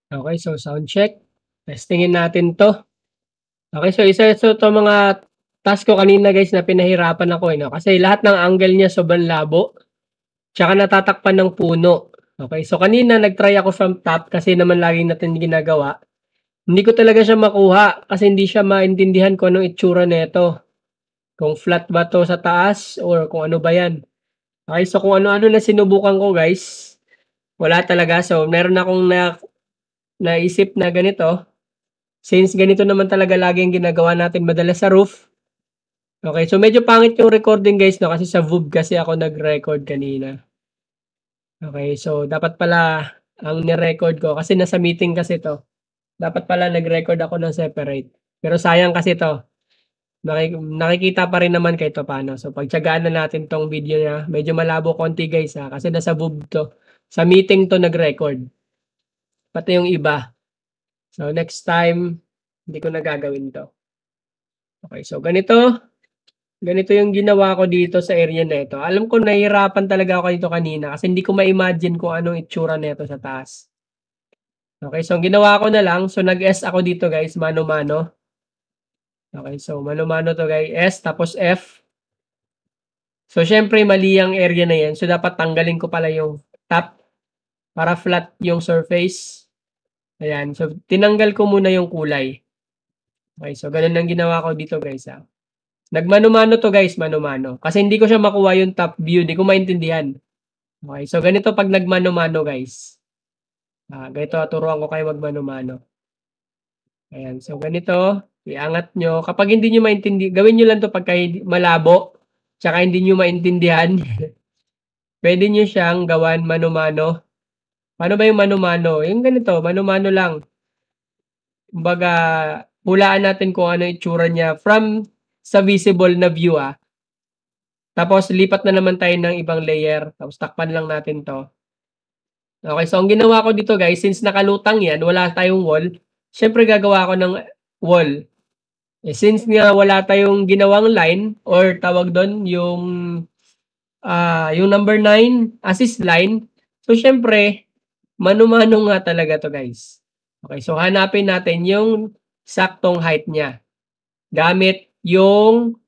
Okay, so sound check. Testingin natin 'to. Okay, so isa so 'to mga task ko kanina guys na pinahirapan ako, 'no, kasi lahat ng angle niya sobrang labo, tsaka natatakpan ng puno. Okay, so kanina nag-try ako from top kasi naman lagi natin ginagawa. Hindi ko talaga siya makuha kasi hindi siya maintindihan kung anong itsura nito, kung flat ba 'to sa taas or kung ano ba 'yan. Okay, so kung ano-ano na sinubukan ko guys, wala talaga. So meron akong naisip na ganito. Since ganito naman talaga lagi ang ginagawa natin madalas sa roof. Okay, so medyo pangit yung recording guys 'no, kasi sa VooV kasi ako nag-record kanina. Okay, so dapat pala ang ni-record ko kasi nasa meeting kasi 'to, dapat pala nag-record ako ng separate. Pero sayang kasi 'to, nakikita pa rin naman kahit papaano. So pagtiyagaan na natin 'tong video niya, medyo malabo konti guys, kasi nasa VooV 'to. Sa meeting 'to nag-record, pati yung iba. So next time, hindi ko na gagawin 'to. Okay, so ganito yung ginawa ko dito sa area na ito. Alam ko nahihirapan talaga ako dito kanina kasi hindi ko ma-imagine kung anong itsura nito sa taas. Okay, so ang ginawa ko na lang, so nag-S ako dito guys, mano-mano. Okay, so mano-mano 'to guys, S tapos F. So siyempre mali ang area na 'yan, so dapat tanggalin ko pala yung top para flat yung surface. Ayan, so tinanggal ko muna yung kulay. Okay, so gano'n ang ginawa ko dito guys, Nagmano-mano 'to guys, mano-mano. Kasi hindi ko siya makuha yung top view, di ko maintindihan. Okay, so ganito 'pag nagmano-mano guys. Ganito turuan ko kayo magmano-mano. Ayan, so ganito, iangat nyo. Kapag hindi nyo gawin nyo lang 'to pagka malabo, tsaka hindi nyo maintindihan. Pwede nyo siyang gawan mano-mano. Paano ba yung mano-mano? Yung ganito, mano-mano lang. Kumbaga, hulaan natin kung ano itsura niya from sa visible na view, Tapos lipat na naman tayo ng ibang layer, tapos takpan lang natin 'to. Okay, so ang ginawa ko dito guys, since nakalutang 'yan, wala tayong wall, siyempre gagawa ako ng wall. Since nga wala tayong ginawang line or tawag dun yung number 9 assist line, so siyempre mano-mano nga talaga 'to guys. Okay, so hanapin natin yung saktong height niya gamit yung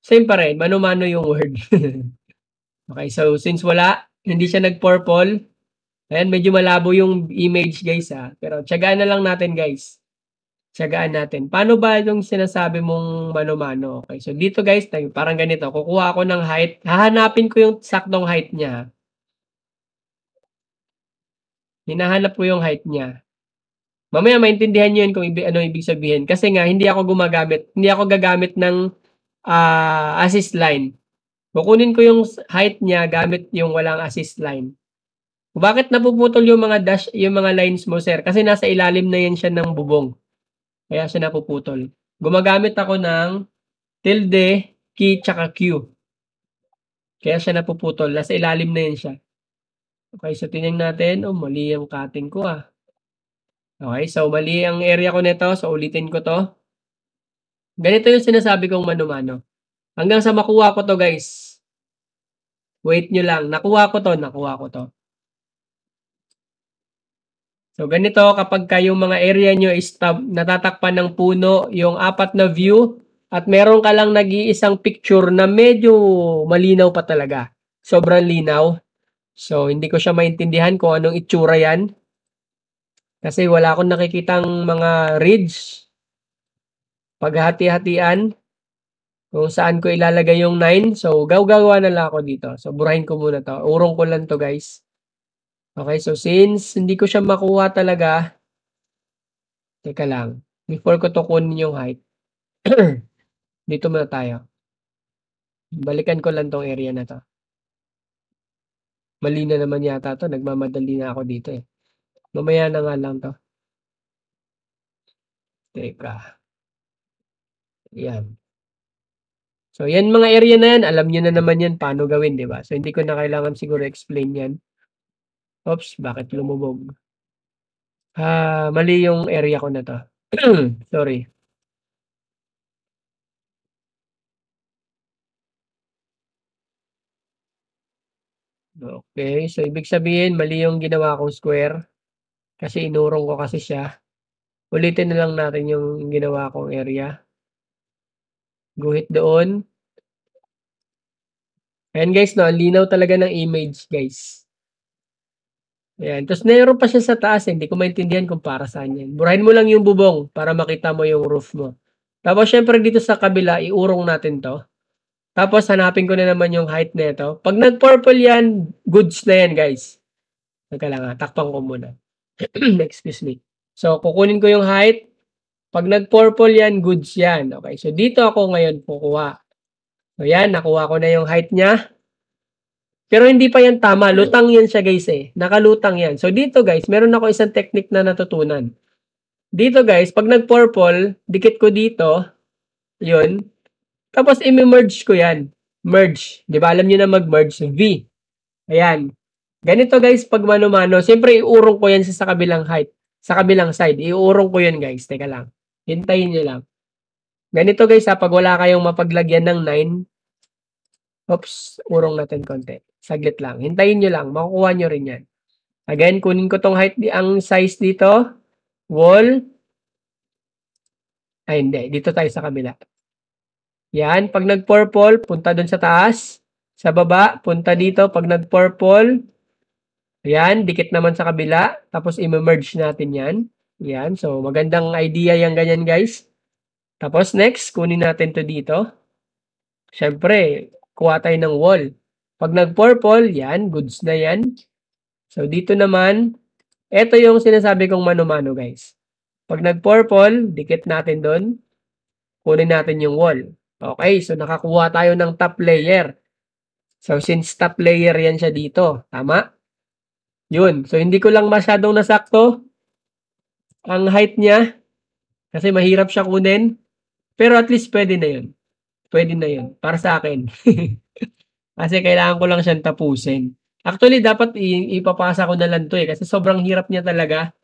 same pa rin, mano-mano yung word. Okay, so since hindi siya nag-purple, ayan medyo malabo yung image guys, pero tiyagaan na lang natin guys. Tiyagaan natin. Paano ba yung sinasabi mong mano-mano? Okay, so dito guys, parang ganito, kukuha ako ng height, hahanapin ko yung saktong height niya. Hinahanap ko yung height niya. Mamaya maintindihan niyo yun kung ano ibig sabihin. Kasi nga, hindi ako gagamit ng assist line. Kukunin ko yung height niya gamit yung walang assist line. Bakit napuputol yung mga yung mga lines mo, sir? Kasi nasa ilalim na yan siya ng bubong. Kaya siya napuputol. Gumagamit ako ng tilde, key, tsaka Q. Kaya siya napuputol. Nasa ilalim na yan siya. Okay, so tingnan natin. Oh, mali yung cutting ko, Okay, so mali ang area ko nito. So ulitin ko 'to. Ganito yung sinasabi kong mano-mano. Hanggang sa makuha ko 'to, guys. Wait nyo lang. Nakuha ko 'to, nakuha ko 'to. So ganito kapagka yung mga area nyo is natatakpan ng puno, yung 4 na view, at meron ka lang nag-iisang picture na medyo malinaw pa talaga. Sobrang linaw. So hindi ko siya maintindihan kung anong itsura 'yan. Kasi wala akong nakikitang mga ridge, paghati-hatian, kung saan ko ilalagay yung 9. So gagawa na lang ako dito. So burahin ko muna 'to. Urong ko lang 'to, guys. Okay, so since hindi ko siya makuha talaga, teka lang. Before ko 'to kunin yung height, dito muna tayo. Balikan ko lang 'tong area na 'to. Mali na naman yata 'to, nagmamadali na ako dito, Mamaya na nga lang 'to. Teka, 'yan. So 'yan mga area na 'yan, alam niyo na naman 'yan paano gawin, 'di ba? So hindi ko na kailangan siguro explain 'yan. Oops, bakit lumubog? Mali yung area ko na 'to. Sorry. Okay, so ibig sabihin mali yung ginawa kong square. Kasi inurong ko kasi siya. Ulitin na lang natin yung ginawa kong area. Guhit doon. Ayan guys, no, ang linaw talaga ng image guys. Ayan, tapos meron pa siya sa taas, hindi ko maintindihan kung para saan yan. Burahin mo lang yung bubong para makita mo yung roof mo. Tapos syempre dito sa kabila, iurong natin to. Tapos hanapin ko na naman yung height nito. Pag nag-purple yan, goods na yan guys. Teka lang ha, takpan ko muna. Excuse me. So, kukunin ko yung height. Pag nag-purple yan, goods yan. Okay, so dito ako ngayon kukuha. So yan, nakuha ko na yung height niya. Pero hindi pa yan tama, lutang yan siya guys eh. Nakalutang yan. So dito guys, meron ako isang technique na natutunan. Dito guys, pag nag-purple, dikit ko dito, yun. Tapos i-merge ko yan. Merge. Di ba alam niyo na mag-merge? V. Ayan. Ganito guys, pag mano-mano, siyempre iurong ko yan sa kabilang height. Sa kabilang side. Iurong ko yan guys. Teka lang. Hintayin nyo lang. Ganito guys ha, pag wala kayong mapaglagyan ng 9, oops, urong natin konti. Saglit lang. Hintayin nyo lang. Makukuha nyo rin yan. Again, kunin ko tong height, ang size dito. Wall. Ay, hindi. Dito tayo sa kabila. Yan. Pag nag-purple, punta dun sa taas. Sa baba, punta dito. Pag nag-purple, yan. Dikit naman sa kabila. Tapos, i-merge natin yan. Yan. So, magandang idea yung ganyan, guys. Tapos, next, kunin natin to dito. Siyempre, kuha tayo ng wall. Pag nag-purple, yan, goods na yan. So, dito naman, ito yung sinasabi kong mano-mano, guys. Pag nag-purple, dikit natin doon. Kunin natin yung wall. Okay, so nakakuha tayo ng top layer. So, since top layer yan siya dito. Tama? Yun. So, hindi ko lang masyadong nasakto ang height niya. Kasi mahirap siya kunin. Pero at least pwede na yun. Pwede na yun. Para sa akin. Kasi kailangan ko lang siyang tapusin. Actually, dapat ipapasa ko na lang to eh. Kasi sobrang hirap niya talaga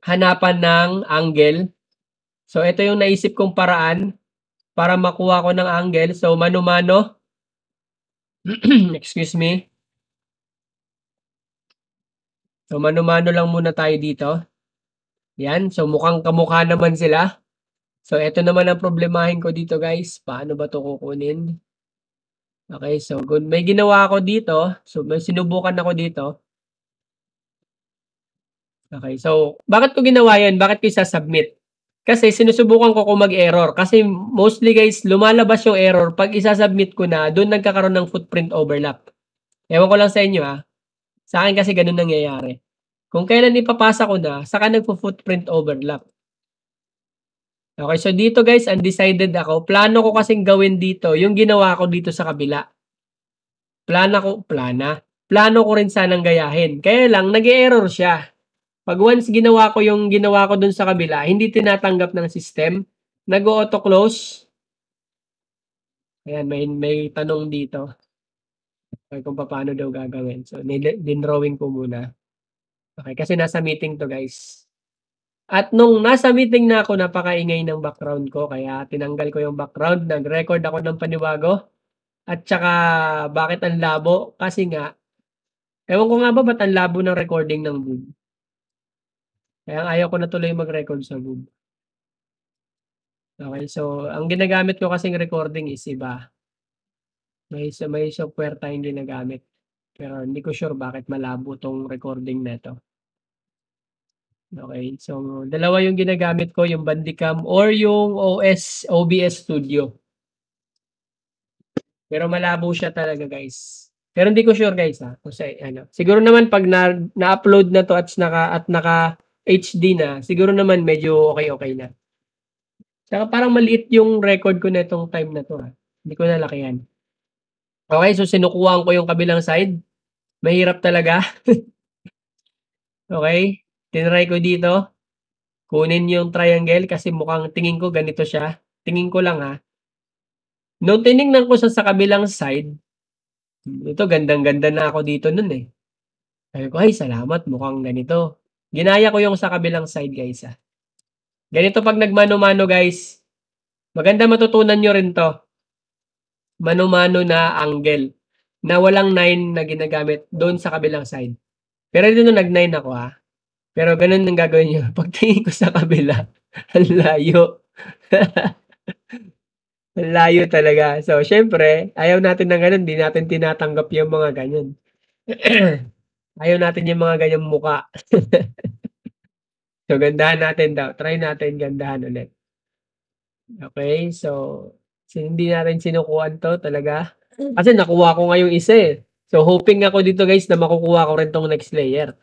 hanapan ng angle. So, ito yung naisip kong paraan para makuha ko ng angle. So, mano-mano. Excuse me. So, mano-mano lang muna tayo dito. Yan. So, mukhang kamukha naman sila. So, ito naman ang problemahin ko dito guys. Paano ba ito kukunin? Okay, so may ginawa ako dito. So, may sinubukan ako dito. Okay, so bakit ko ginawa yan? Bakit ko isa-submit? Kasi sinusubukan ko kung mag-error. Kasi mostly guys, lumalabas yung error. Pag isa-submit ko na, doon nagkakaroon ng footprint overlap. Ewan ko lang sa inyo ha. Sa akin kasi ganun nangyayari. Kung kailan ipapasa ko na, saka nagpo-footprint overlap. Okay, so dito guys, undecided ako. Plano ko kasing gawin dito, yung ginawa ko dito sa kabila. Plano ko rin sanang gayahin. Kaya lang, nag-error siya. Pag once ginawa ko yung ginawa ko dun sa kabila, hindi tinatanggap ng system. Nag-auto close. Ayan, may tanong dito. Okay, kung paano daw gagawin. So, din-drawing ko muna. Okay, kasi nasa meeting to guys. At nung nasa meeting na ako, napakaingay ng background ko. Kaya tinanggal ko yung background. Nag-record ako ng panibago. At saka, bakit ang labo? Kasi nga, ewan ko nga ba ba't ang labo ng recording ng Zoom? Kaya ayaw ko na tuloy mag-record sa Zoom. Okay, so ang ginagamit ko kasing recording is iba. May software tayong ginagamit. Pero hindi ko sure bakit malabo tong recording na to. Okay, so dalawa yung ginagamit ko, yung Bandicam or yung OBS Studio. Pero malabo siya talaga guys. Pero hindi ko sure guys ha. Kasi ano, siguro naman pag na-upload na to at naka HD na, siguro naman medyo okay na. Saka parang maliit yung record ko na itong time na to ha. Hindi ko nalakihan. Okay, so sinukuhaan ko yung kabilang side. Mahirap talaga. Okay, tinry ko dito. Kunin yung triangle kasi mukhang tingin ko ganito siya. Tingin ko lang ha. Nung tiningnan ko sa kabilang side, ito gandang-ganda na ako dito nun eh. Sabi ko, ay salamat, mukhang ganito. Ginaya ko yung sa kabilang side guys ha. Ganito pag nagmano-mano guys, maganda matutunan nyo rin to. Mano-mano na angle na walang 9 na ginagamit doon sa kabilang side. Pero dito nag-9 ako ha. Pero ganun ang gagawin niyo. Pagtingin ko sa kabila, ang layo. Ang layo talaga. So, siyempre, ayaw natin ng gano'n, 'di natin tinatanggap yung mga ganyan. Ayaw natin yung mga ganyang mukha. So, gandahan natin daw. Try natin gandahan ulit. Okay, so hindi natin sinukuhan 'to talaga. Kasi nakuha ko nga yung isa, eh. So, hoping ako dito guys na makukuha ko rin 'tong next layer.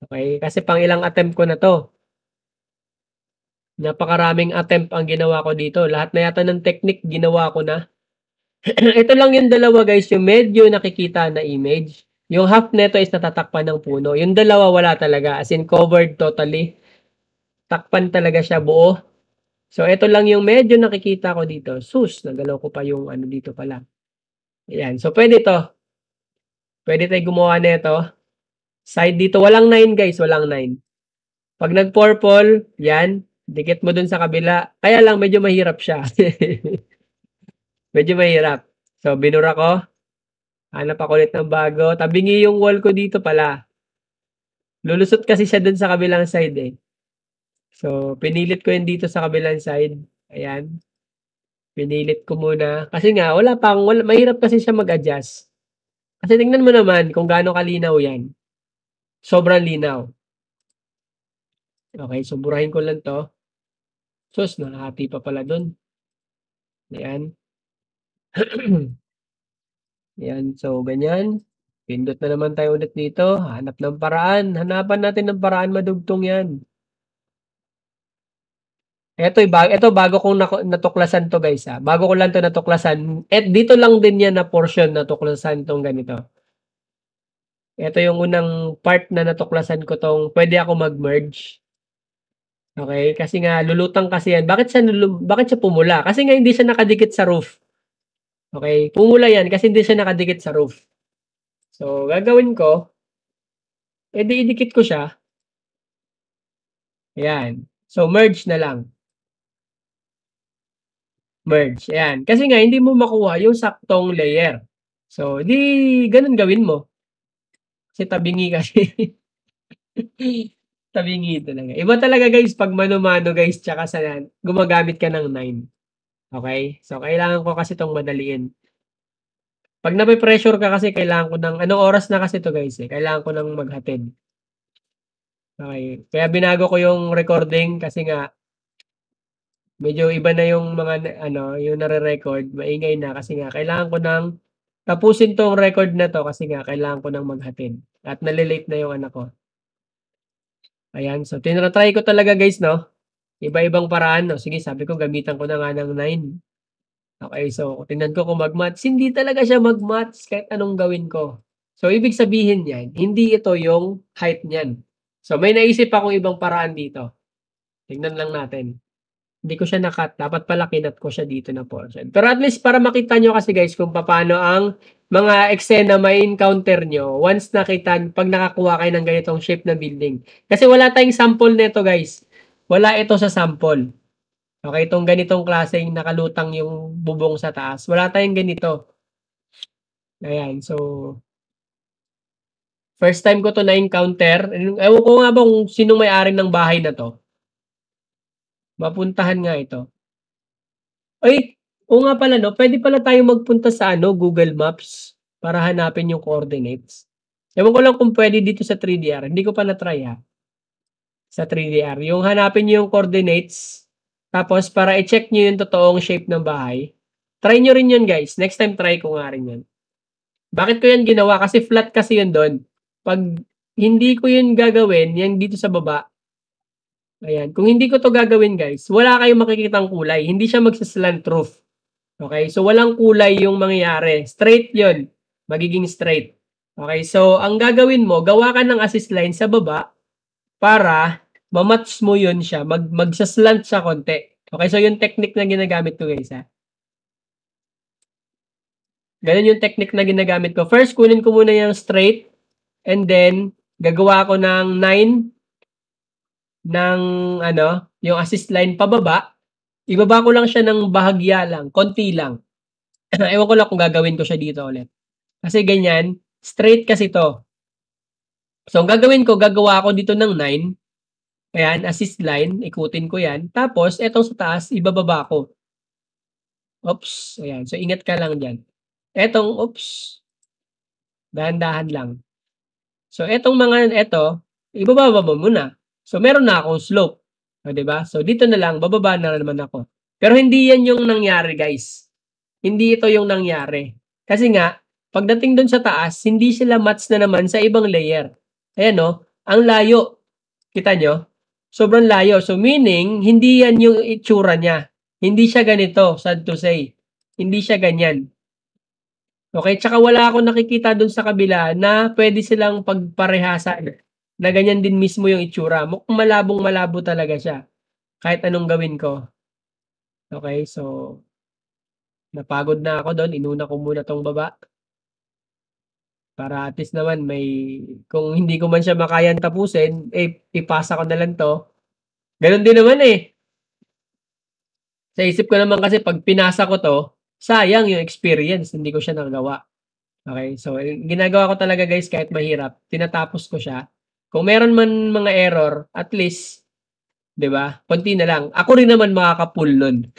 Okay, kasi pang-ilang attempt ko na 'to. Napakaraming attempt ang ginawa ko dito. Lahat na yata ng technique ginawa ko na. Ito lang yung dalawa guys, yung medyo nakikita na image. Yung half neto is natatakpan ng puno. Yung dalawa wala talaga, as in covered totally. Takpan talaga siya buo. So, ito lang yung medyo nakikita ko dito. Sus, nagalaw ko pa yung ano dito pala. Ayan. So, pwede to. Pwede tayo gumawa nito. Side dito. Walang 9 guys. Walang 9. Pag nag-purple, yan. Dikit mo dun sa kabila. Kaya lang, medyo mahirap siya. Medyo mahirap. So, binura ko. Hanap ako ulit ng bago. Tabingi yung wall ko dito pala. Lulusot kasi siya dun sa kabilang side eh. So, pinilit ko yun dito sa kabilang side. Ayan. Pinilit ko muna. Kasi nga, mahirap kasi siya mag-adjust. Kasi tingnan mo naman kung gaano kalinaw yan. Sobrang linaw. Okay, so burahin ko lang to. Sus, nakahati pa pala dun. Ayan. Ayan, so ganyan. Pindot na naman tayo ulit dito. Hanap ng paraan. Hanapan natin ng paraan madugtong yan. Ito bago kong natuklasan 'to guys, bago ko lang 'to natuklasan at dito lang din yan na portion natuklasan 'tong ganito. Ito yung unang part na natuklasan ko 'tong puwede ako mag-merge, okey? Kasi nga lulutang kasi yan. Bakit siya pumula? Kasi nga hindi siya nakadikit sa roof, okey? Pumula yan kasi hindi siya nakadikit sa roof. So, gagawin ko, idikit ko siya, ayan. So, merge na lang, merge, ayan. Kasi nga hindi mo makuha yung saktong layer. So, 'di gano'n gawin mo. Kasi tabingi kasi. Tabingi talaga. Iba talaga guys 'pag mano-mano guys tsaka sa gumagamit ka ng 9, okey? So, kailangan ko kasi 'tong madaliin. 'Pag nape-pressure ka kasi kailangan ko ng anong oras na kasi 'to guys, eh, kailangan ko ng maghatid. Okey, kaya binago ko yung recording kasi nga medyo iba na yung mga ano, yung nare-record, maingay na kasi nga kailangan ko ng tapusin 'tong record na 'to kasi nga kailangan ko ng maghatid at nale-late na yung anak ko. Ayan, so tina-try ko talaga guys 'no, iba-ibang paraan 'no, sige sabi ko gamitan ko na nga ng 9. Okey, so tingnan ko kung mag-match, hindi talaga siya mag-match kahit anong gawin ko. So ibig sabihin niyan, hindi ito yung height niyan. So may naisip akong ibang paraan dito, tignan lang natin. Hindi ko siya na-cut, dapat pala kinat ko siya dito na portion. Pero at least para makita niyo kasi guys kung papaano ang mga eksena mai-encounter niyo once 'pag nakakuha kayo ng ganitong shape na building. Kasi wala tayong sample nito guys, wala ito sa sample. Okey, itong ganitong klaseng nakalutang yung bubong sa taas, wala tayong ganito. Ayan, so first time ko 'to na-encounter, ewan ko nga ba kung sinong may-ari ng bahay na 'to. Mapuntahan nga ito. Ay, oo nga pala 'no, puwede pala tayong magpunta sa ano, Google Maps para hanapin yung coordinates. Ewan ko lang kung puwede dito sa 3DR, hindi ko pa na-try, sa 3DR. Yung hanapin niyo yung coordinates, tapos para i-check niyo yung totoong shape ng bahay. Try niyo rin yun guys, next time try ko nga rin yun. Bakit ko yan ginawa, kasi flat kasi yun dun. 'Pag hindi ko yun gagawin, yang dito sa baba, ayan, kung hindi ko 'to gagawin guys, wala kayong makikitang kulay, hindi siya magsa-slant roof. Okey, so walang kulay yung mangyayari, straight yun, magiging straight. Okey, so ang gagawin mo, gawa ka ng assist line sa baba para ma-match mo yun siya, magsa-slant siya konti. Okey, so yung technique na ginagamit ko guys, Gano'n yung technique na ginagamit ko. First, kunin ko muna yung straight and then gagawa ako ng 9 ng ano, yung assist line pababa. Ibaba ko lang siya ng bahagya lang, konti lang. Ewan ko lang kung gagawin ko siya dito ulit. Kasi ganyan, straight kasi 'to. So, ang gagawin ko, gagawa ako dito ng 9. Ayan, assist line, ikutin ko yan. Tapos, etong sa taas, ibababa ko. Oops, ayan. So, ingat ka lang dyan. Etong, oops, dahan-dahan lang. So, etong mga, ibababa mo muna. So, meron na akong slope. O, diba? So, dito na lang, bababa na naman ako. Pero hindi yan yung nangyari, guys. Hindi ito yung nangyari. Kasi nga, pagdating dun sa taas, hindi sila match na naman sa ibang layer. Ayan, no? Ang layo. Kita nyo? Sobrang layo. So, meaning, hindi yan yung itsura niya. Hindi siya ganito, sad to say. Hindi siya ganyan. Okay? Tsaka wala akong nakikita dun sa kabila na pwede silang pagparehasan na ganyan din mismo yung itsura. Mukhang malabong-malabo talaga siya. Kahit anong gawin ko. Okay? So, napagod na ako doon. Inuna ko muna tong baba. Para at least naman may, kung hindi ko man siya makayang tapusin, ipasa ko na lang to. Ganun din naman eh. Sa isip ko naman kasi pag pinasa ko to, sayang yung experience, hindi ko siya nagawa. Okay, so ginagawa ko talaga guys kahit mahirap, tinatapos ko siya. Kung meron man mga error, at least, 'di ba? Konti na lang. Ako rin naman makaka-pull nun.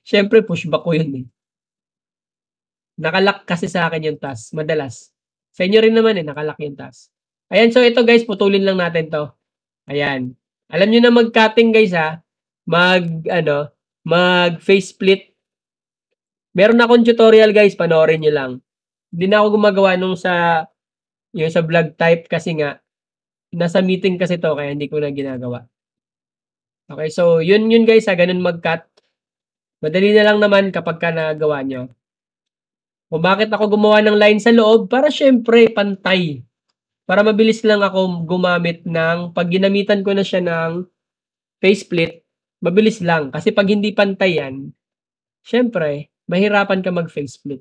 Siyempre pushback ko yun eh. Nakalock kasi sa akin yung task, madalas. Sa inyo rin naman eh, nakalock yung task. Ayan, so ito guys, putulin lang natin to. Ayan. Alam niyo na mag-cutting guys ha. Mag face split. Meron akong tutorial guys, panoorin niyo lang. Hindi na ako gumagawa nung yung sa vlog type kasi nga nasa meeting kasi to kaya hindi ko na ginagawa. Okay, so yun guys ha, ganun mag-cut. Madali na lang naman kapag ka nagawa nyo. Kung bakit ako gumawa ng line sa loob, para syempre pantay. Para mabilis lang ako gumamit pag ginamitan ko na siya ng face split, mabilis lang. Kasi pag hindi pantay yan, syempre, mahirapan ka mag-face split.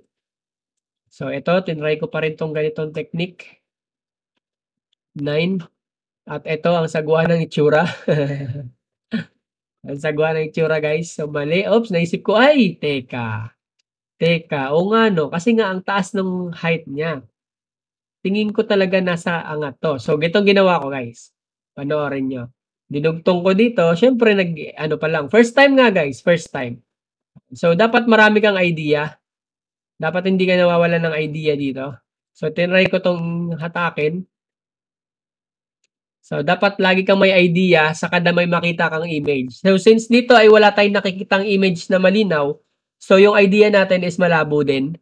So, ito, tinry ko pa rin tong ganitong technique. 9. At ito, ang sagwa ng itsura. Ang sagwa ng itsura, guys. So, mali. Oops, naisip ko, ay, teka. Oo nga, no. Kasi nga, ang taas ng height niya. Tingin ko talaga nasa angat to. So, gitong ginawa ko, guys. Panoorin nyo. Dinugtong ko dito. Syempre, ano pa lang. First time nga, guys. First time. So, dapat marami kang idea. Dapat hindi ka nawawalan ng idea dito. So, tinry ko tong hatakin. So, dapat lagi kang may idea saka na may makita kang image. So, since dito ay wala tayong nakikitang image na malinaw, so yung idea natin is malabo din.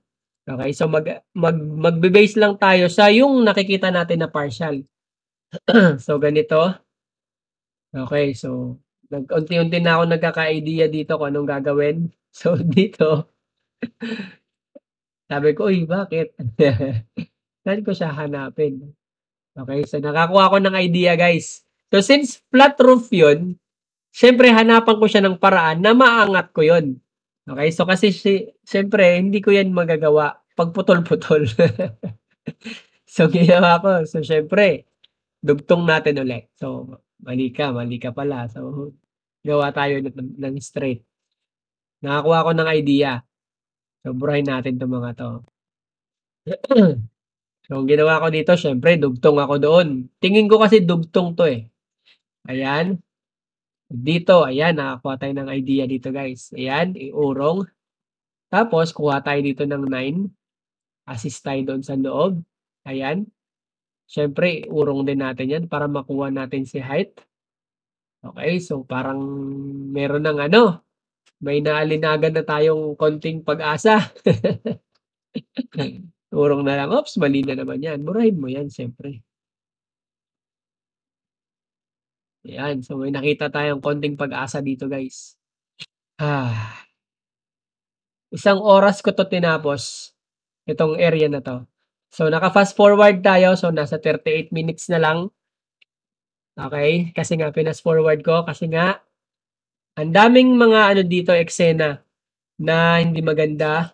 Okay, so magbe-base lang tayo sa yung nakikita natin na partial. So, ganito. Okay, so nag-unti-unti na ako nagkaka-idea dito kung anong gagawin. So, dito, sabi ko, uy, bakit? Saan ko siya hanapin? Okay, so nakakuha ko ng idea, guys. So, since flat roof yun, syempre hanapan ko siya ng paraan na maangat ko yun. Okay, so kasi syempre hindi ko yan magagawa pag putol-putol. So, ginawa ko. So, syempre, dugtong natin ulit. So, mali ka pala. So, gawa tayo ng straight. Nakakuha ko ng idea. So, burahin natin itong mga to. So, ang ginawa ko dito, syempre, dugtong ako doon. Tingin ko kasi dugtong to eh. Ayan. Dito, ayan, nakakuha tayo ng idea dito, guys. Ayan, iurong. Tapos, kuha tayo dito ng 9. Assist tayo doon sa loob. Ayan. Syempre, urong din natin yan para makuha natin si height. Okay, so parang meron ng may naalinagan na tayong konting pag-asa. Urong na lang. Oops, mali na naman yan. Burahin mo yan, syempre. Ayan, so may nakita tayong konting pag-asa dito, guys. Isang oras ko to tinapos, itong area na to. So, naka-fast forward tayo. So, nasa 38 minutes na lang. Okay? Kasi nga, pinas forward ko. Kasi nga, ang daming mga dito, eksena na hindi maganda.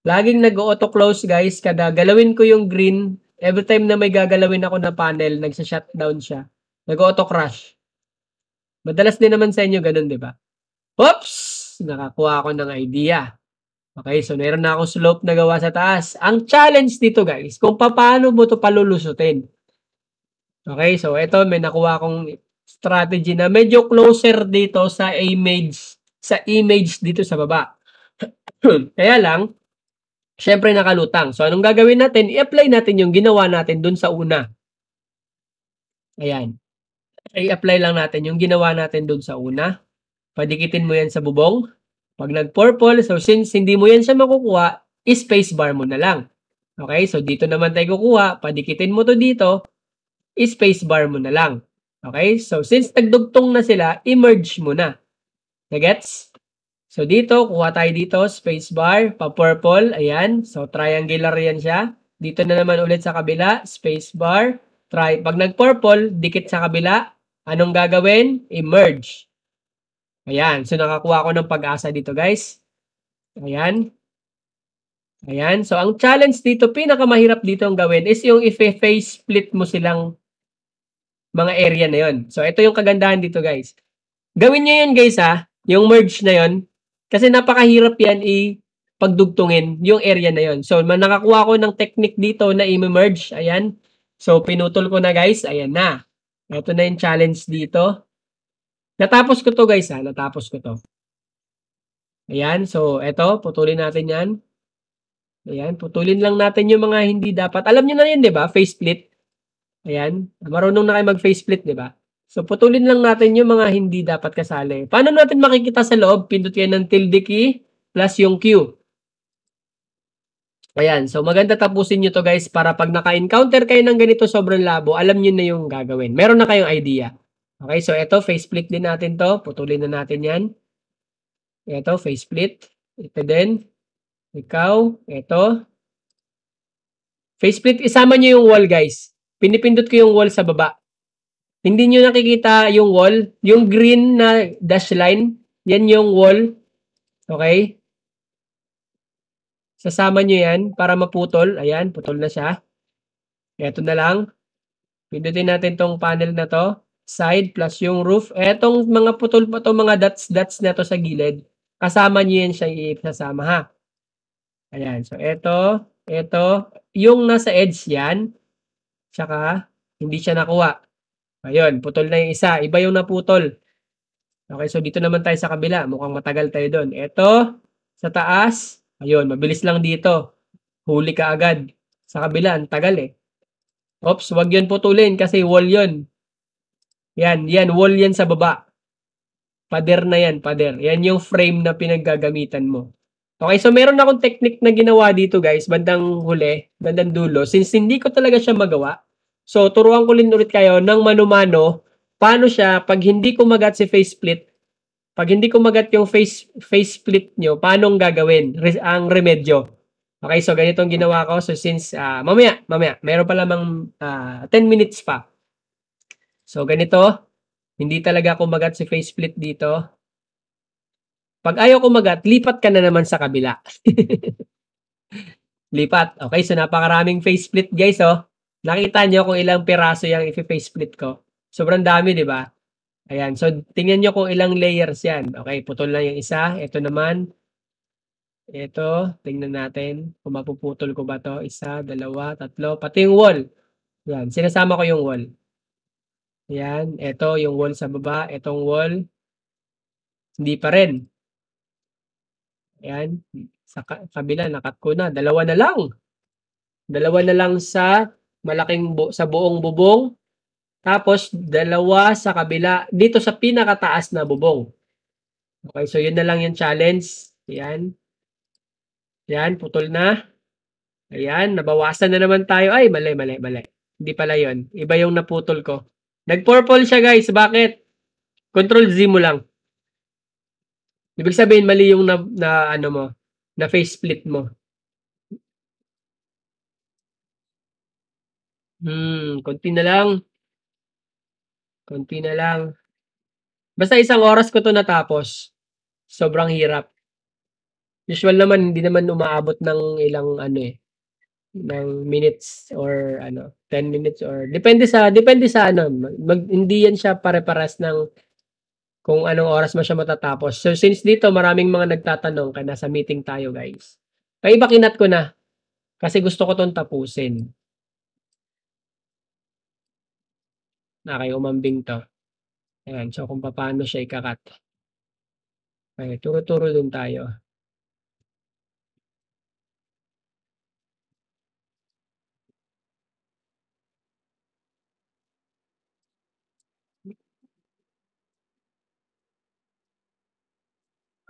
Laging nag-auto close, guys. Kada galawin ko yung green, every time na may gagalawin ako na panel, nagsa-shutdown siya. Nag-auto crash. Madalas din naman sa inyo ganun, di ba? Oops! Nakakuha ako ng idea. Okay, so meron na akong slope na gawa sa taas. Ang challenge dito, guys, kung paano mo ito palulusutin. Okay, so ito may nakuha akong strategy na medyo closer dito sa image dito sa baba. Kaya lang, siyempre nakalutang. So anong gagawin natin? I-apply natin yung ginawa natin dun sa una. Ayan. I-apply lang natin yung ginawa natin dun sa una. Padikitin mo yan sa bubong. Pag nag-purple, so since hindi mo yan siya makukuha, space bar mo na lang. Okay, so dito naman tayo kukuha. Padikitin mo to dito, space bar mo na lang. Okay, so since nagdugtong na sila, i-merge mo na. Nagets? So dito, kuha tayo dito, space bar, pa-purple, ayan. So triangular yan siya. Dito na naman ulit sa kabila, space bar. Pag nag-purple, dikit sa kabila. Anong gagawin? I-merge. Ayan. So nakakuha ko ng pag-asa dito, guys. Ayan. Ayan. So ang challenge dito, pinakamahirap dito ang gawin is yung i-face split mo silang mga area na yon. So ito yung kagandahan dito, guys. Gawin nyo yun, guys, ha. Yung merge na yon. Kasi napakahirap yan pagdugtungin yung area na yon. So nakakuha ko ng technique dito na i-merge. Ayan. So pinutol ko na, guys. Ayan na. Ito na yung challenge dito. Natapos ko to, guys, ha. Natapos ko to. Ayan. So ito, putulin natin yan. Ayan. Putulin lang natin yung mga hindi dapat. Alam nyo na yun, di ba? Face split. Ayan. Marunong na kayo mag-face split, di ba? So, putulin lang natin yung mga hindi dapat kasali. Paano natin makikita sa loob? Pindot yan ng tilde key plus yung Q. Ayan. So, maganda tapusin nyo to, guys, para pag naka-encounter kayo ng ganito sobrang labo, alam nyo na yung gagawin. Meron na kayong idea. Okay, so ito, face split din natin to. Putulin na natin yan. Ito, face split. Ito din. Ikaw. Ito. Face split, isama nyo yung wall, guys. Pinipindot ko yung wall sa baba. Hindi nyo nakikita yung wall. Yung green na dash line, yan yung wall. Okay? Sasama nyo yan para maputol. Ayan, putol na siya. Ito na lang. Pindutin natin tong panel na to. Side plus yung roof. Etong mga putol pa to, mga dots na to sa gilid. Kasama nyo yan siya isasama, ha? Ayan. So, ito. Yung nasa edge yan. Tsaka, hindi siya nakuha. Ayun, putol na yung isa. Iba yung naputol. Okay, so dito naman tayo sa kabila. Mukhang matagal tayo doon. Ito, sa taas. Ayun, mabilis lang dito. Huli ka agad. Sa kabila, ang tagal eh. Oops, wag yun putulin kasi wall yun. Yan, wall yan sa baba. Pader na yan, pader. Yan yung frame na pinaggagamitan mo. Okay, so meron akong technique na ginawa dito, guys, bandang huli, bandang dulo. Since hindi ko talaga siya magawa, so turuan ko rin ulit kayo ng mano-mano, paano siya, pag hindi kumagat si face split, pag hindi kumagat yung face split nyo, paano gagawin ang remedyo? Okay, so ganito ang ginawa ko. So since, mamaya, meron pa lamang 10 minutes pa. So ganito, hindi talaga kumagat si face split dito. Pag ayaw kumagat, lipat ka na naman sa kabila. Lipat. Okay, so napakaraming face split, guys, oh. Nakita nyo kung ilang piraso yung i-face split ko. Sobrang dami, di ba? Ayan, so tingnan nyo kung ilang layers yan. Okay, putol lang yung isa. Ito naman. Ito, tingnan natin kung mapuputol ko ba to. Isa, dalawa, tatlo, pati yung wall. Yan, sinasama ko yung wall. Yan, ito yung wall sa baba. Itong wall. Hindi pa rin. Ayan, sa kabila, nakat ko na. Dalawa na lang. Dalawa na lang sa sa buong bubong. Tapos, dalawa sa kabila. Dito sa pinakataas na bubong. Okay, so yun na lang yung challenge. Ayan. Ayan, putol na. Ayan, nabawasan na naman tayo. Ay, mali. Hindi pala yun. Iba yung naputol ko. Nag-purple siya, guys. Bakit? Control Z mo lang. Ibig sabihin, mali yung ano mo, na face split mo. Konti na lang. Konti na lang. Basta 1 oras ko to natapos. Sobrang hirap. Usual naman, hindi naman umaabot ng ilang ng minutes or 10 minutes or depende sa hindi yan siya pare-pares ng kung anong oras mo siya matatapos. So since dito maraming mga nagtatanong kaya nasa meeting tayo, guys. Kaya iba kinat ko na kasi gusto ko tong tapusin. Nakiumambing 'to. Ayan, so kung papaano siya ika-cut. Okey, turo-turo din tayo.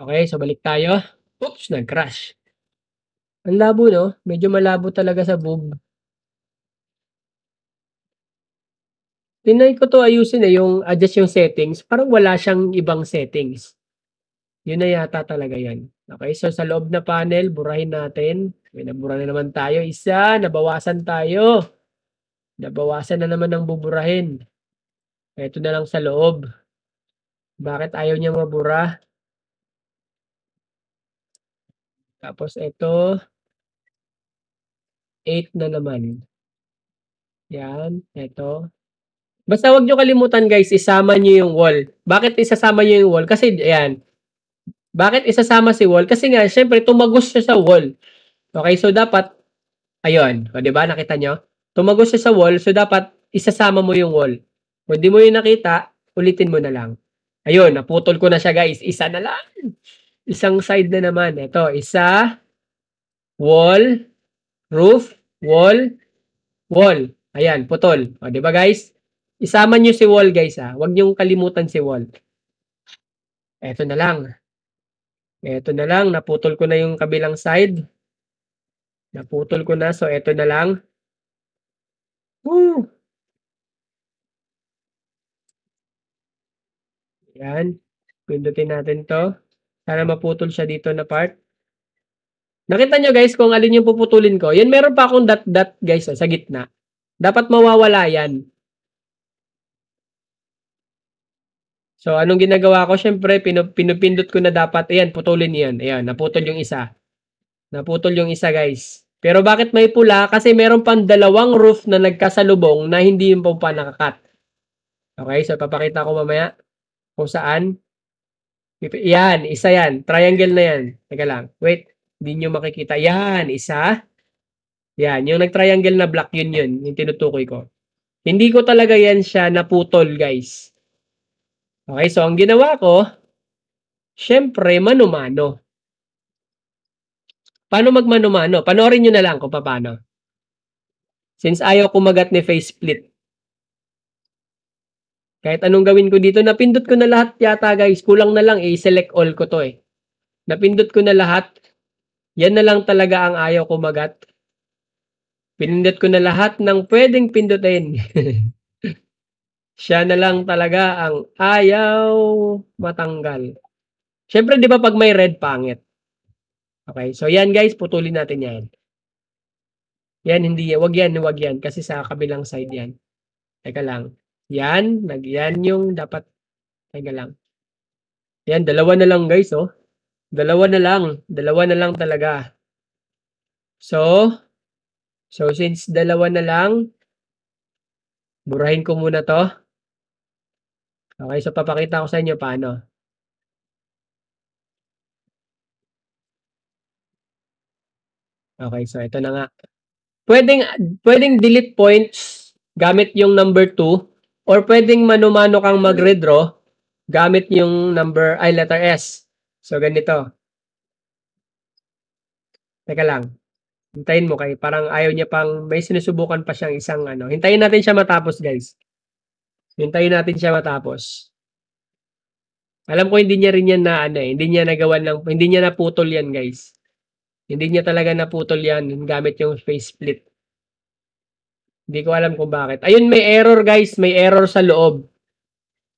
Okey, so balik tayo. Oops, nag-crash. Ang labo 'no? Medyo malabo talaga sa boob. Tinry ko 'to ayusin, eh, yung adjust yung settings, parang wala siyang ibang settings. Yun na yata talaga yan. Okey, so sa loob na panel burahin natin. May nabura na naman tayo, isa, nabawasan tayo. Nabawasan na naman ng buburahin. Eto na lang sa loob. Bakit ayaw niya mabura? Tapos eto, 8 na naman. Yan, eto. Basta wag niyo kalimutan guys, isama niyo yung wall. Bakit isasama niyo yung wall? Kasi ayan, bakit isasama si wall? Kasi nga siyempre tumagos siya sa wall. Okey, so dapat ayun, oh, 'di ba nakita niyo? Tumagos siya sa wall, so dapat isasama mo yung wall. Kung di mo yun nakita, ulitin mo na lang. Ayun, naputol ko na siya guys, isa na lang. Isang side na naman. Eto, isa, wall, roof, wall, wall. Ayan, putol. Oh, 'di ba guys? Isama niyo si wall guys, wag niyong kalimutan si wall. Eto na lang. Eto na lang, naputol ko na yung kabilang side. Naputol ko na, so eto na lang. Woo! Yan, pindutin natin 'to. Sana maputol siya dito na part. Nakita niyo guys kung alin yung puputulin ko? Yan meron pa akong dot guys, sa gitna. Dapat mawawala yan. So anong ginagawa ko? Siyempre pinupindot ko na dapat ayan, putulin 'yan. Ayan, naputol yung isa. Naputol yung isa guys. Pero bakit may pula? Kasi meron pang dalawang roof na nagkasalubong na hindi pa naka-cut. Okay, so papakita ko mamaya kung saan. Yan, isa yan. Triangle na yan. Teka lang. Wait, hindi nyo makikita. Yan, isa. Yan, yung nag-triangle na block, yun yun. Yung tinutukoy ko. Hindi ko talaga yan siya naputol, guys. Okay, so ang ginawa ko, syempre, mano-mano. Paano magmano-mano? Panoorin nyo na lang kung paano. Since ayaw kumagat ni face split. Kahit anong gawin ko dito, napindot ko na lahat yata, guys. Kulang na lang, i-select all ko to eh. Napindot ko na lahat. Yan na lang talaga ang ayaw kumagat. Pinindot ko na lahat ng pwedeng pindutin. Siya na lang talaga ang ayaw matanggal. Siyempre 'di ba 'pag may red pangit. Okay, so yan guys, putulin natin yan. Yan hindi, wag yan kasi sa kabilang side yan. Teka lang. Yan, yan yung dapat, teka lang. Yan, dalawa na lang guys, oh. Dalawa na lang talaga. So since dalawa na lang, burahin ko muna to. Okay, so papakita ko sa inyo paano. Okay, so ito na nga. Pwedeng delete points gamit yung number 2 or pwedeng mano-mano kang mag-redraw gamit yung letter S. So ganito. Teka lang. Hintayin mo kay parang ayaw niya pang may sinusubukan pa siyang isang ano. Hintayin natin siya matapos, guys. Hintayin natin siya matapos. Alam ko hindi niya rin yan na ano eh, hindi niya nagawan ng hindi niya naputol yan, guys. Hindi niya talaga naputol yan gamit yung face split. Hindi ko alam kung bakit. Ayun, may error guys. May error sa loob.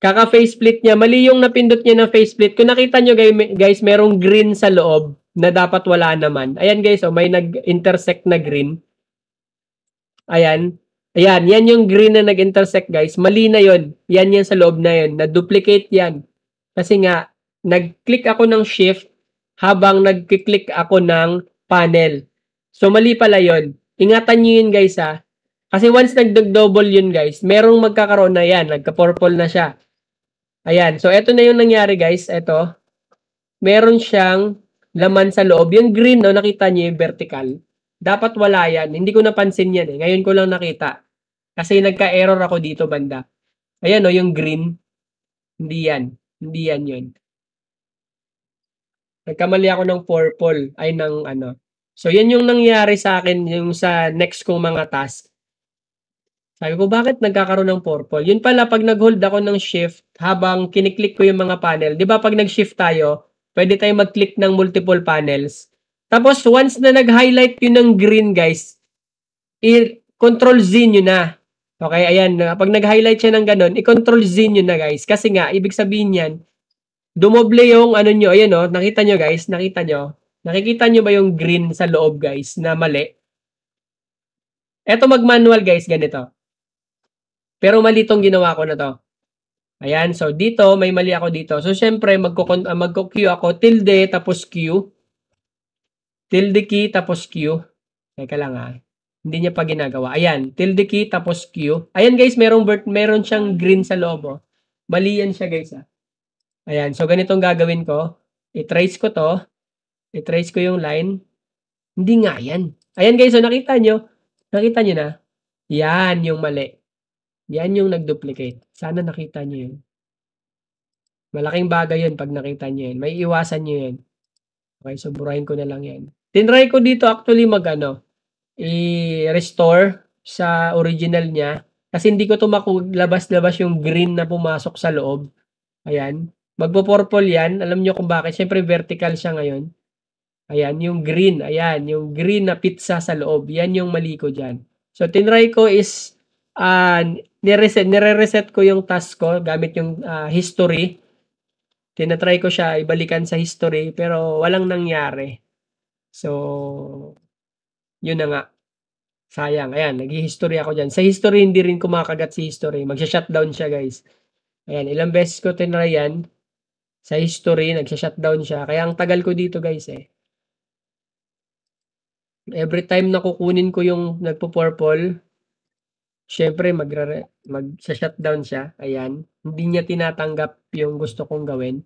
Kaka-face split niya. Mali yung napindot niya na face split. Kung nakita nyo guys, merong green sa loob na dapat wala naman. Ayan guys, oh, may nag-intersect na green. Ayan. Ayan, yan yung green na nag-intersect guys. Mali na yon. Yan sa loob na yon. Na-duplicate yan. Kasi nga, nag-click ako ng shift habang nag-click ako ng panel. So, mali pala yon. Ingatan nyo yun guys ha. Kasi once nagdog-double yun guys, merong magkakaroon na yan. Nagka-purple na siya. Ayan. So, eto na yung nangyari guys. Eto. Meron siyang laman sa loob. Yung green, no, nakita niyo yung vertical. Dapat wala yan. Hindi ko napansin yan eh. Ngayon ko lang nakita. Kasi nagka-error ako dito banda. Ayan o, yung green. Hindi yan. Hindi yan yun. Nagkamali ako ng purple. Ay, ng ano. So, yan yung nangyari sa akin yung sa next kong mga task. Sabi ko, bakit nagkakaroon ng purple? Yun pala, pag nag-hold ako ng shift, habang kiniklik ko yung mga panel, di ba pag nag-shift tayo, pwede tayo mag-click ng multiple panels. Tapos, once na nag-highlight yun ng green, guys, i-control Z nyo na. Okay, ayan. Pag nag-highlight siya ng ganun, i-control Z nyo na, guys. Kasi nga, ibig sabihin yan, dumoble yung ano nyo. Ayan o, nakita nyo, guys. Nakita nyo. Nakikita nyo ba yung green sa loob, guys, na mali? Eto mag-manual, guys, ganito. Pero mali tong ginawa ko na to. Ayan, so dito, may mali ako dito. So, syempre, magko-Q ako, tilde, tapos Q. Tilde key, tapos Q. Teka lang ha. Hindi niya pa ginagawa. Ayan, tilde key, tapos Q. Ayan guys, meron siyang green sa loob. Oh. Mali yan siya guys. Ha. Ayan, so ganitong gagawin ko. I-trace ko to. I-trace ko yung line. Hindi nga yan. Ayan guys, so nakita nyo. Nakita nyo na. Yan yung mali. Yan yung nag-duplicate. Sana nakita nyo yun. Malaking bagay yun pag nakita nyo yun. May iwasan nyo yun. Okay, so burahin ko na lang yan. Tinry ko dito actually i-restore sa original niya. Kasi hindi ko ito labas-labas yung green na pumasok sa loob. Ayan. Magpo-purple yan. Alam nyo kung bakit. Siyempre vertical siya ngayon. Ayan, yung green. Ayan, yung green na pizza sa loob. Yan yung mali ko dyan. So, tinry ko is nire-reset ko yung task ko gamit yung history. Tinatry ko siya ibalikan sa history pero walang nangyari. So, yun na nga. Sayang. Ayan, nag-history ako dyan. Sa history, hindi rin kumakagat si history. Magsha-shutdown siya, guys. Ayan, ilang beses ko tinry yan. Sa history, nagsha-shutdown siya. Kaya ang tagal ko dito, guys, eh. Every time na kukunin ko yung nagpo-purple, syempre magsha-shutdown siya. Ayan. Hindi niya tinatanggap yung gusto kong gawin.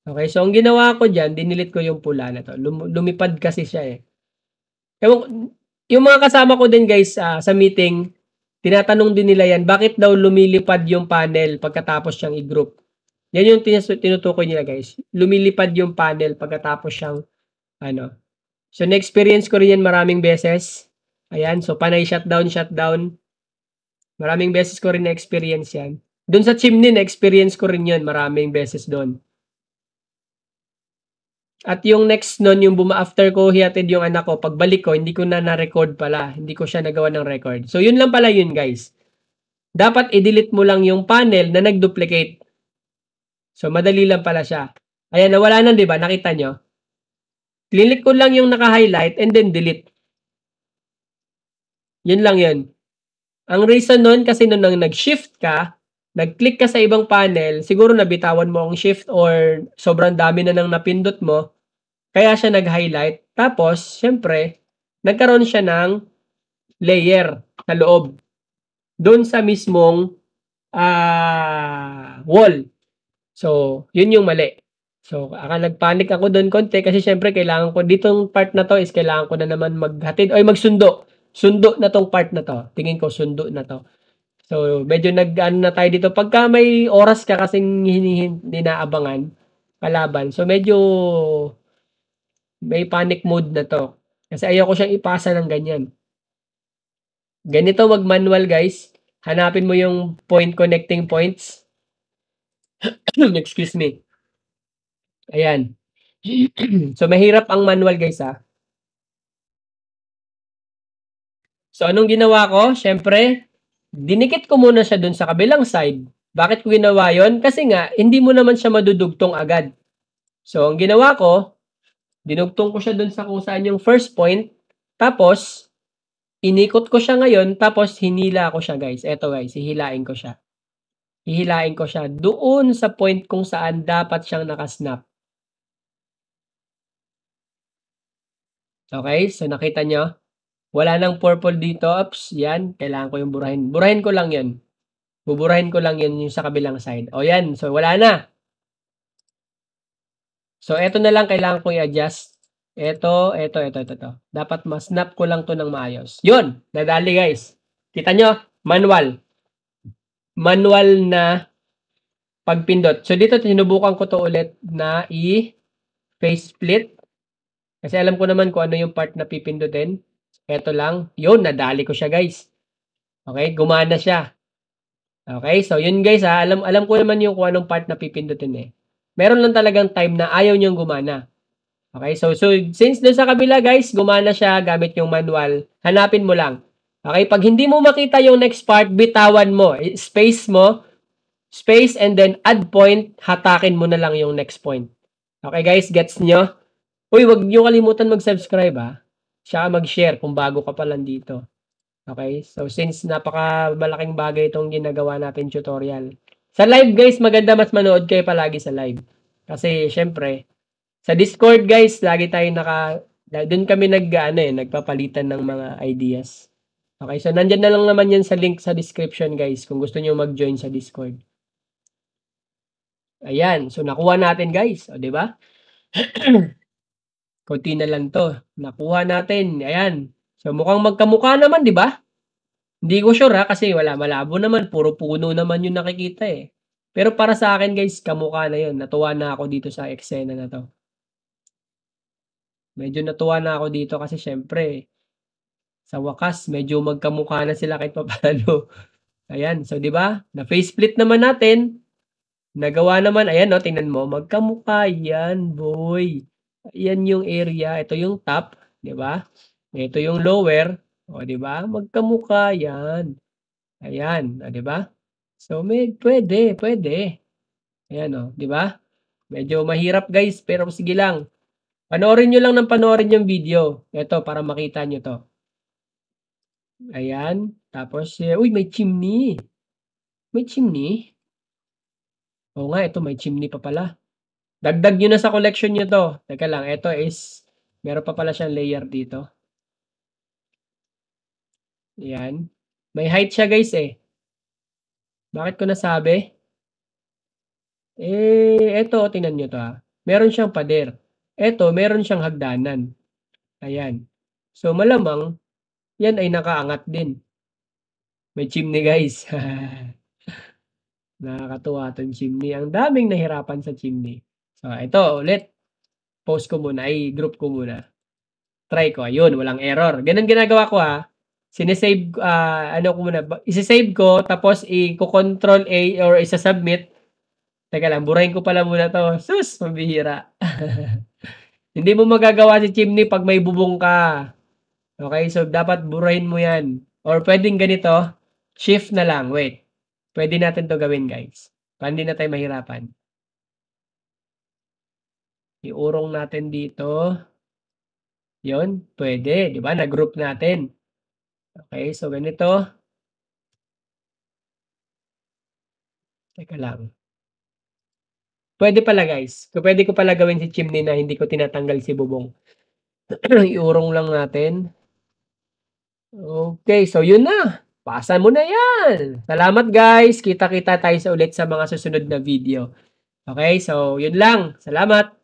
Okay, so ang ginawa ko dyan, dinilit ko yung pula na to. Lumipad kasi siya eh. Yung mga kasama ko din guys sa meeting, tinatanong din nila yan, bakit daw lumilipad yung panel pagkatapos siyang i-group? Yan yung tinutukoy nila guys. Lumilipad yung panel pagkatapos siyang ano. So na-experience ko rin yan maraming beses. Ayan, so panay shutdown. Maraming beses ko rin na-experience yan. Doon sa chimney, na-experience ko rin yan maraming beses doon. At yung next nun, yung after ko hihatid yung anak ko, pagbalik ko, hindi ko na na-record pala. Hindi ko siya nagawa ng record. So, yun lang pala yun, guys. Dapat i-delete mo lang yung panel na nag-duplicate. So, madali lang pala siya. Ayan, nawala na, di ba? Nakita nyo? Click ko lang yung naka-highlight and then delete. Yun lang yun. Ang reason nun, kasi nung nag-shift ka, nag-click ka sa ibang panel, siguro nabitawan mo ang shift or sobrang dami na nang napindot mo, kaya siya nag-highlight. Tapos, syempre, nagkaroon siya ng layer sa loob. Doon sa mismong wall. So, yun yung mali. So, nagpanic ako doon konti kasi syempre kailangan ko, ditong part na to is kailangan ko na naman maghatid o magsundo. Sundo na tong part na to. Tingin ko sundo na to. So, medyo na tayo dito. Pagka may oras ka kasing hinaabangan, kalaban. So, medyo may panic mode na to. Kasi ayaw ko siyang ipasa ng ganyan. Ganito mag-manual guys. Hanapin mo yung connecting points. Excuse me. Ayan. So, mahirap ang manual guys ha. So, anong ginawa ko? Siyempre, dinikit ko muna siya dun sa kabilang side. Bakit ko ginawa yon? Kasi nga, hindi mo naman siya madudugtong agad. So, ang ginawa ko, dinugtong ko siya dun sa kung saan yung first point. Tapos, inikot ko siya ngayon. Tapos, hinila ko siya guys. Eto guys, hihilain ko siya. Hihilain ko siya doon sa point kung saan dapat siyang nakasnap. Okay, so nakita nyo? Wala nang purple dito. Oops, yan. Kailangan ko yung burahin. Burahin ko lang yan. Buburahin ko lang yan yung sa kabilang side. O yan, so wala na. So, eto na lang kailangan kong i-adjust. Ito. Dapat mas snap ko lang to ng maayos. Yun, nadali guys. Kita nyo? Manual. Manual na pagpindot. So, dito sinubukan ko 'to ulit na face split. Kasi alam ko naman kung ano yung part na pipindutin. Eto lang. Yun, nadali ko siya, guys. Okay, gumana siya. Okay, so yun guys alam ko naman yung kung anong part na pipindutin eh. Meron lang talagang time na ayaw niyang gumana. Okay, so since dun sa kabila guys, gumana siya gamit yung manual, hanapin mo lang. Okay, pag hindi mo makita yung next part, bitawan mo, space and then add point, hatakin mo na lang yung next point. Okay guys, gets nyo? Uy, wag niyo kalimutan mag-subscribe Tsaka mag-share kung bago ka pa lang dito. Okay, so since napaka-malaking bagay itong ginagawa natin tutorial. Sa live guys, maganda mas manood kayo palagi sa live. Kasi syempre, sa Discord guys, lagi tayong doon kami nagpapalitan ng mga ideas. Okay, so nandyan na lang naman yan sa link sa description guys, kung gusto niyo mag-join sa Discord. Ayan, so nakuha natin guys, o di ba? Konti na lang to. Nakuha natin, ayan. So mukhang magkamukha naman, di ba? Hindi ko sure kasi malabo naman, puro puno naman yung nakikita eh. Pero para sa akin guys, kamukha na yun. Natuwa na ako dito sa eksena na to. Medyo natuwa na ako dito kasi syempre, sa wakas, medyo magkamukha na sila kahit papaano. Ayan, so di ba? Na face split naman natin. Nagawa naman, ayan no, tingnan mo, magkamukha yan, boy. Ayan yung area, ito yung top, di ba? Ito yung lower, o di ba? Magkamukha yan. Ayan, o di ba? So pwede. Ayan o, di ba? Medyo mahirap guys, pero sige lang. Panoorin nyo lang ng panoorin yung video. Ito, para makita nyo to. Ayan. Tapos, uy, may chimney. May chimney? Oo nga, ito may chimney pa pala. Dagdag nyo na sa collection nyo to. Teka lang, ito is, meron pa pala siyang layer dito. Ayan. May height siya guys eh. Bakit ko nasabi? Eto, tingnan nyo to Meron siyang pader. Eto, meron siyang hagdanan. Ayan. So, malamang, yan ay nakaangat din. May chimney guys. Nakakatuwa itong chimney. Ang daming nahirapan sa chimney. So, ito ulit. Post ko muna. Group ko muna. Try ko. Ayun, walang error. Ganun ginagawa ko Sinesave, ko muna. Isisave ko, tapos i-control A or isa-submit. Teka lang, burahin ko pala muna to. Sus, mabihira. Hindi mo magagawa si chimney pag may bubong ka. Okay, so dapat burahin mo yan. Or pwedeng ganito, shift na lang. Wait. Pwede natin to gawin guys. Para hindi na tayo mahirapan. Iurong natin dito. Yun, pwede. Di ba? Na-group natin. Okay, so ganito. Teka lang. Pwede pala guys. Pwede ko pala gawin si chimney na hindi ko tinatanggal si bubong. Iurong lang natin. Okay, so yun na. Pasa mo na yan. Salamat guys. Kita-kita tayo ulit sa mga susunod na video. Okay, so yun lang. Salamat.